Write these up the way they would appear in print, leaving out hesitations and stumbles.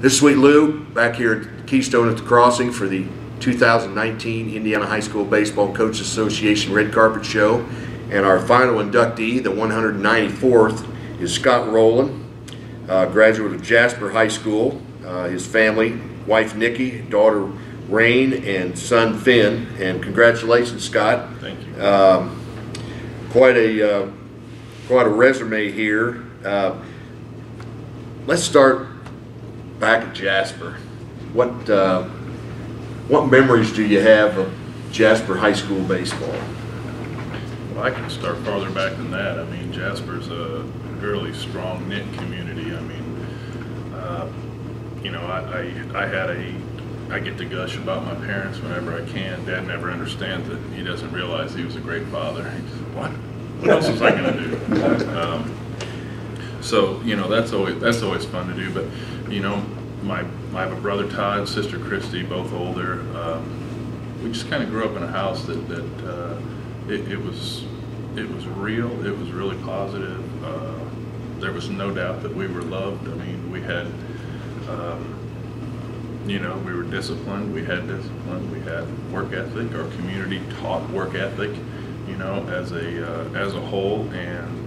This is Sweet Lou back here at Keystone at the Crossing for the 2019 Indiana High School Baseball Coaches Association Red Carpet Show. And our final inductee, the 194th, is Scott Rolen, graduate of Jasper High School. His family, wife Nikki, daughter Rain, and son Finn. And congratulations, Scott. Thank you. Quite a resume here. Let's start back at Jasper. What memories do you have of Jasper High School baseball? Well, I can start farther back than that. I mean, Jasper's a really strong knit community. I mean, you know, I get to gush about my parents whenever I can. Dad never understands it. He doesn't realize he was a great father. He just, what else was I going to do? So you know, that's always fun to do. But you know, I have a brother Todd, sister Christy, both older. We just kind of grew up in a house that it was real. It was really positive. There was no doubt that we were loved. I mean, we had, you know, we were disciplined. We had discipline. We had work ethic. Our community taught work ethic, you know, as a whole, and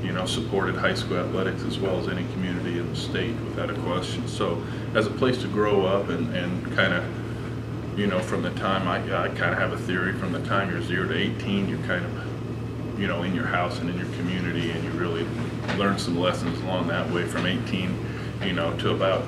you know, supported high school athletics as well as any community in the state without a question. So, as a place to grow up and kind of, you know, from the time I kind of have a theory, from the time you're 0 to 18, you're kind of, you know, in your house and in your community, and you really learn some lessons along that way from 18, you know, to about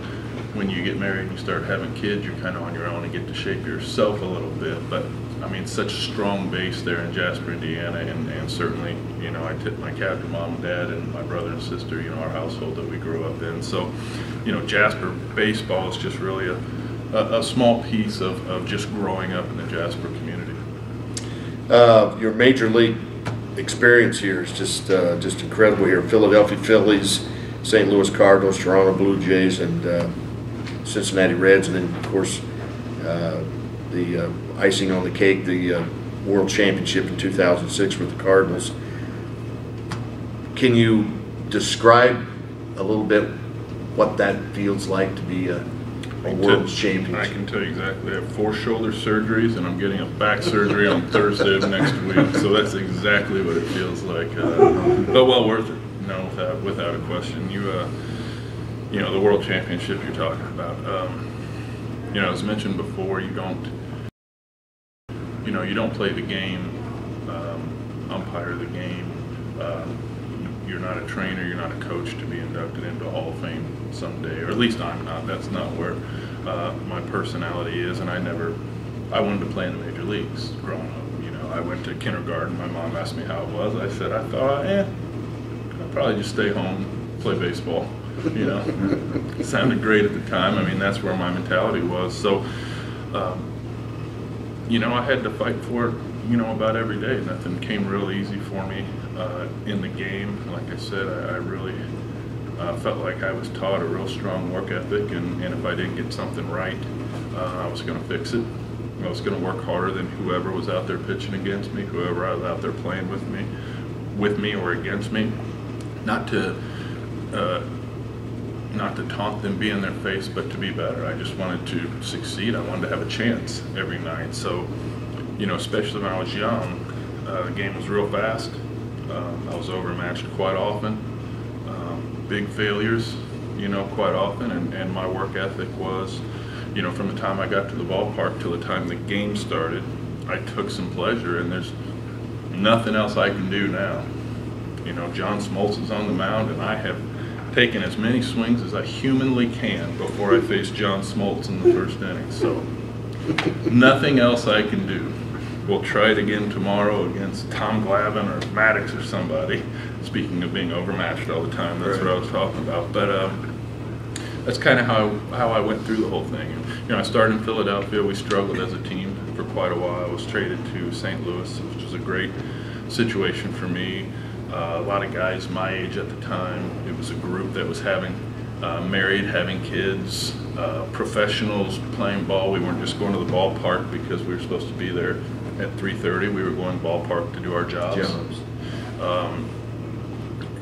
when you get married and you start having kids, you're kind of on your own and get to shape yourself a little bit. But I mean, such a strong base there in Jasper, Indiana, and certainly, you know, I tip my cap to mom and dad and my brother and sister, you know, our household that we grew up in. So, you know, Jasper baseball is just really a small piece of just growing up in the Jasper community. Your major league experience here is just incredible here. Philadelphia Phillies, St. Louis Cardinals, Toronto Blue Jays, and Cincinnati Reds, and then of course the icing on the cake, the World Championship in 2006 with the Cardinals. Can you describe a little bit what that feels like to be a World Champion? I can tell you exactly. I have 4 shoulder surgeries, and I'm getting a back surgery on Thursday of next week. So that's exactly what it feels like. But well worth it. No, without a question. You know, the World Championship you're talking about. You know, as mentioned before, you don't play the game, umpire the game. You're not a trainer, you're not a coach to be inducted into a Hall of Fame someday, or at least I'm not. That's not where my personality is, and I wanted to play in the major leagues growing up. You know, I went to kindergarten. My mom asked me how it was. I said, I thought, I'd probably just stay home, play baseball. You know, it sounded great at the time. I mean, that's where my mentality was. So, you know, I had to fight for it, you know, about every day. Nothing came real easy for me in the game. Like I said, I really felt like I was taught a real strong work ethic, and if I didn't get something right, I was going to fix it. I was going to work harder than whoever was out there pitching against me, whoever I was out there playing with me or against me. Not to taunt them, be in their face, but to be better. I just wanted to succeed. I wanted to have a chance every night. So, you know, especially when I was young, the game was real fast. I was overmatched quite often. Big failures, you know, quite often. And my work ethic was, you know, from the time I got to the ballpark till the time the game started, I took some pleasure, and there's nothing else I can do now. You know, John Smoltz is on the mound, and I have taken as many swings as I humanly can before I face John Smoltz in the first inning. So nothing else I can do. We'll try it again tomorrow against Tom Glavine or Maddox or somebody. Speaking of being overmatched all the time, that's right. What I was talking about. But that's kind of how I went through the whole thing. You know, I started in Philadelphia. We struggled as a team for quite a while. I was traded to St. Louis, which was a great situation for me. A lot of guys my age at the time. It was a group that was married, having kids, professionals playing ball. We weren't just going to the ballpark because we were supposed to be there at 3:30. We were going ballpark to do our jobs.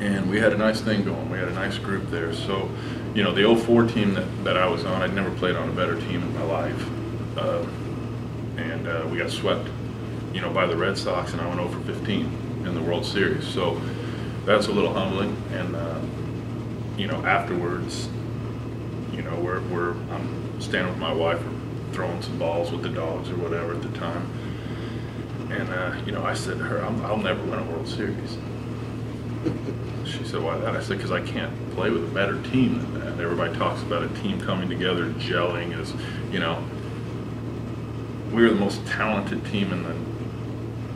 And we had a nice thing going. We had a nice group there. So, you know, the '04 team that I was on, I'd never played on a better team in my life. And we got swept, you know, by the Red Sox, and I went 0 for 15 in the World Series. So that's a little humbling. And, you know, afterwards, you know, I'm standing with my wife, we're throwing some balls with the dogs or whatever at the time. And, you know, I said to her, I'll never win a World Series. She said, why that? I said, because I can't play with a better team than that. Everybody talks about a team coming together, gelling, as, you know, we were the most talented team in the,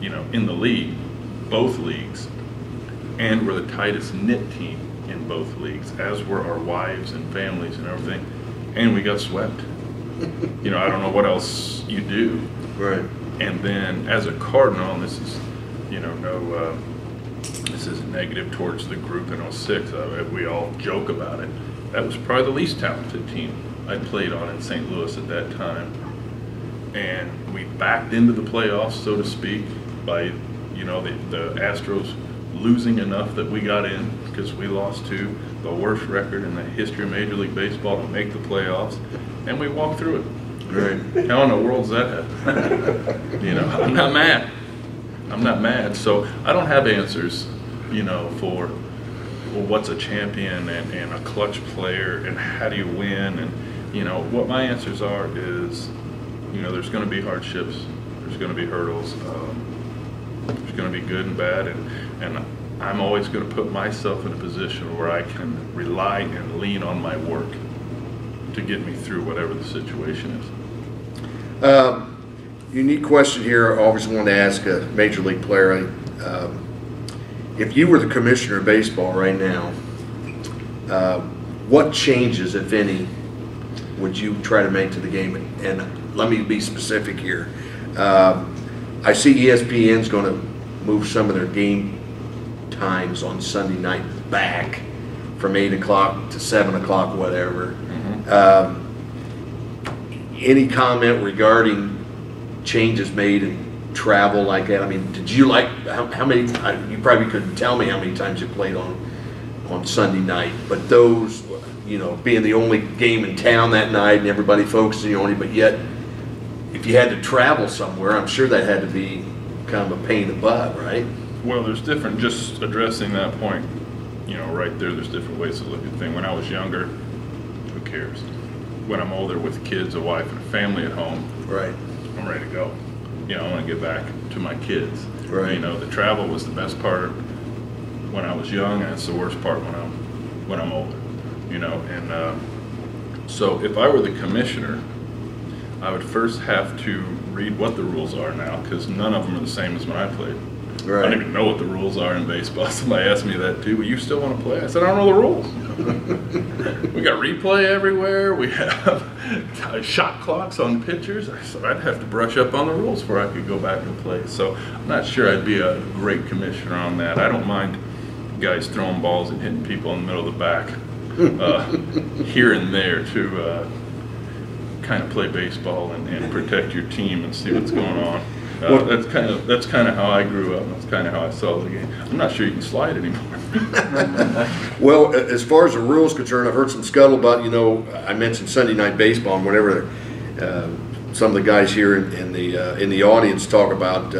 you know, in the league, both leagues, and we're the tightest knit team in both leagues, as were our wives and families and everything, and we got swept. You know, I don't know what else you do. Right. And then as a Cardinal, and this is, you know, no, this isn't negative towards the group in '06, we all joke about it. That was probably the least talented team I played on in St. Louis at that time. And we backed into the playoffs, so to speak, by, you know, the Astros losing enough that we got in, because we lost to the worst record in the history of Major League Baseball to make the playoffs, and we walked through it. Right. How in the world's that happen? You know, I'm not mad. I'm not mad. So I don't have answers, you know, for, well, what's a champion and a clutch player and how do you win, and, you know, what my answers are is, you know, there's going to be hardships, there's going to be hurdles, there's going to be good and bad, and I'm always going to put myself in a position where I can rely and lean on my work to get me through whatever the situation is. Unique question here. I always wanted to ask a major league player. If you were the commissioner of baseball right now, what changes, if any, would you try to make to the game? And let me be specific here. I see ESPN's going to move some of their game times on Sunday night back from 8 o'clock to 7 o'clock, whatever. Any comment regarding changes made in travel like that? I mean, did you like how many? You probably couldn't tell me how many times you played on Sunday night, but those, you know, being the only game in town that night and everybody focusing on it, but yet if you had to travel somewhere, I'm sure that had to be kind of a pain in the butt, right? Well, there's different, just addressing that point, you know, right there's different ways to look at things. When I was younger, who cares? When I'm older with kids, a wife, and a family at home, right, I'm ready to go. You know, I want to get back to my kids. Right. You know, the travel was the best part when I was young, and it's the worst part when I'm older. You know, and so if I were the commissioner, I would first have to read what the rules are now, because none of them are the same as when I played. Right. I don't even know what the rules are in baseball. Somebody asked me that too. Well, you still want to play? I said, I don't know the rules. We got replay everywhere. We have shot clocks on pitchers. So I'd have to brush up on the rules before I could go back and play. So I'm not sure I'd be a great commissioner on that. I don't mind guys throwing balls and hitting people in the middle of the back here and there to kind of play baseball and protect your team and see what's going on. That's kind of how I grew up. That's kind of how I saw the game. I'm not sure you can slide anymore. Well, as far as the rules concerned, I've heard some scuttlebutt. You know, I mentioned Sunday night baseball, and whenever some of the guys here in the audience talk about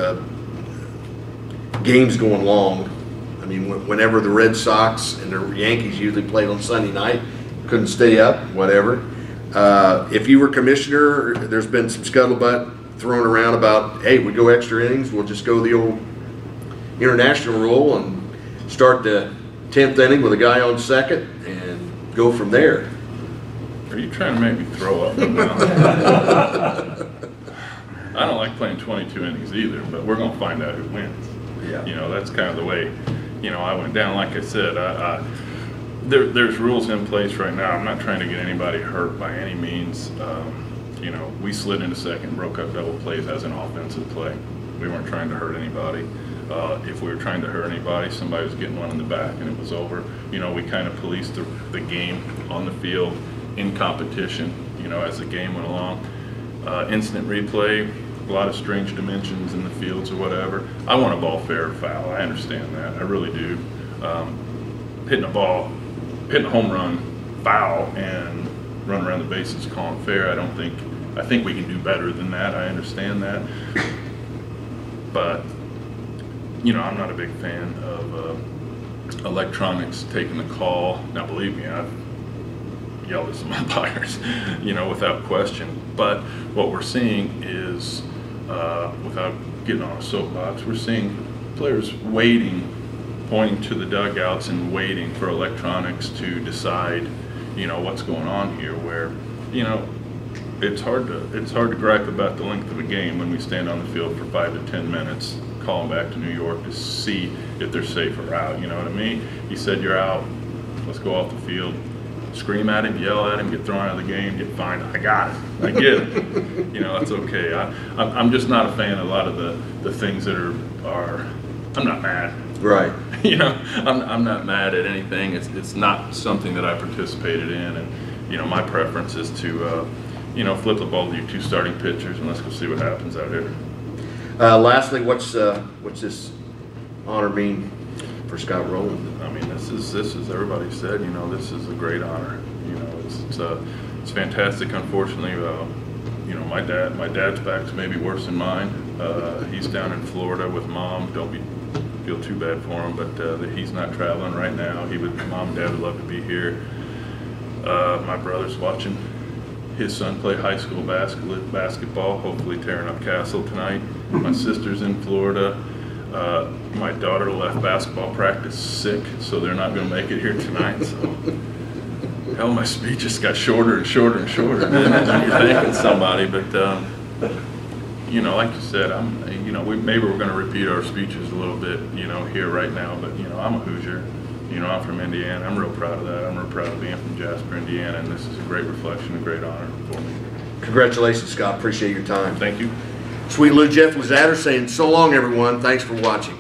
games going long. I mean, whenever the Red Sox and the Yankees usually played on Sunday night, couldn't stay up, whatever. If you were commissioner, there's been some scuttlebutt thrown around about, hey, we go extra innings, we'll just go the old international rule and start the 10th inning with a guy on second and go from there. Are you trying to make me throw up? I don't like playing 22 innings either, but we're going to find out who wins. Yeah. You know, that's kind of the way, you know, I went down. Like I said, there's rules in place right now. I'm not trying to get anybody hurt by any means. You know, we slid into second, broke up double plays as an offensive play. We weren't trying to hurt anybody. If we were trying to hurt anybody, somebody was getting one in the back and it was over. You know, we kind of policed the game on the field in competition, you know, as the game went along. Instant replay, a lot of strange dimensions in the fields or whatever. I want a ball fair or foul. I understand that. I really do. Hitting a home run foul and run around the bases calling fair. I think we can do better than that. I understand that. But, you know, I'm not a big fan of electronics taking the call. Now, believe me, I've yelled at some umpires, you know, without question. But what we're seeing is, without getting on a soapbox, we're seeing players waiting, pointing to the dugouts and waiting for electronics to decide, you know, what's going on here. Where, you know, it's hard to gripe about the length of a game when we stand on the field for 5 to 10 minutes, calling back to New York to see if they're safe or out. You know what I mean? He said you're out. Let's go off the field. Scream at him, yell at him, get thrown out of the game, get fined. I got it. I get it. You know, that's okay. I'm just not a fan of a lot of the things that are. I'm not mad. Right. You know, I'm not mad at anything. It's not something that I participated in, and you know, my preference is to you know, flip the ball to your 2 starting pitchers and let's go see what happens out here. Lastly, what's this honor mean for Scott Rolen? I mean, this is everybody said, you know, this is a great honor. You know, it's fantastic. Unfortunately, you know, my dad's back's maybe worse than mine. He's down in Florida with Mom. Don't feel too bad for him, but he's not traveling right now. Mom and Dad would love to be here. My brother's watching his son play high school basketball, hopefully tearing up Castle tonight. My sister's in Florida. My daughter left basketball practice sick, so they're not going to make it here tonight. So, hell, my speech just got shorter and shorter and shorter. When you're thanking somebody, but you know, like you said, you know, maybe we're going to repeat our speeches a little bit, you know, here right now. But you know, I'm a Hoosier. You know, I'm from Indiana. I'm real proud of that. I'm real proud of being from Jasper, Indiana, and this is a great reflection, a great honor for me. Congratulations, Scott. Appreciate your time. Thank you. Sweet Lou, Jeff Lazatter saying so long, everyone. Thanks for watching.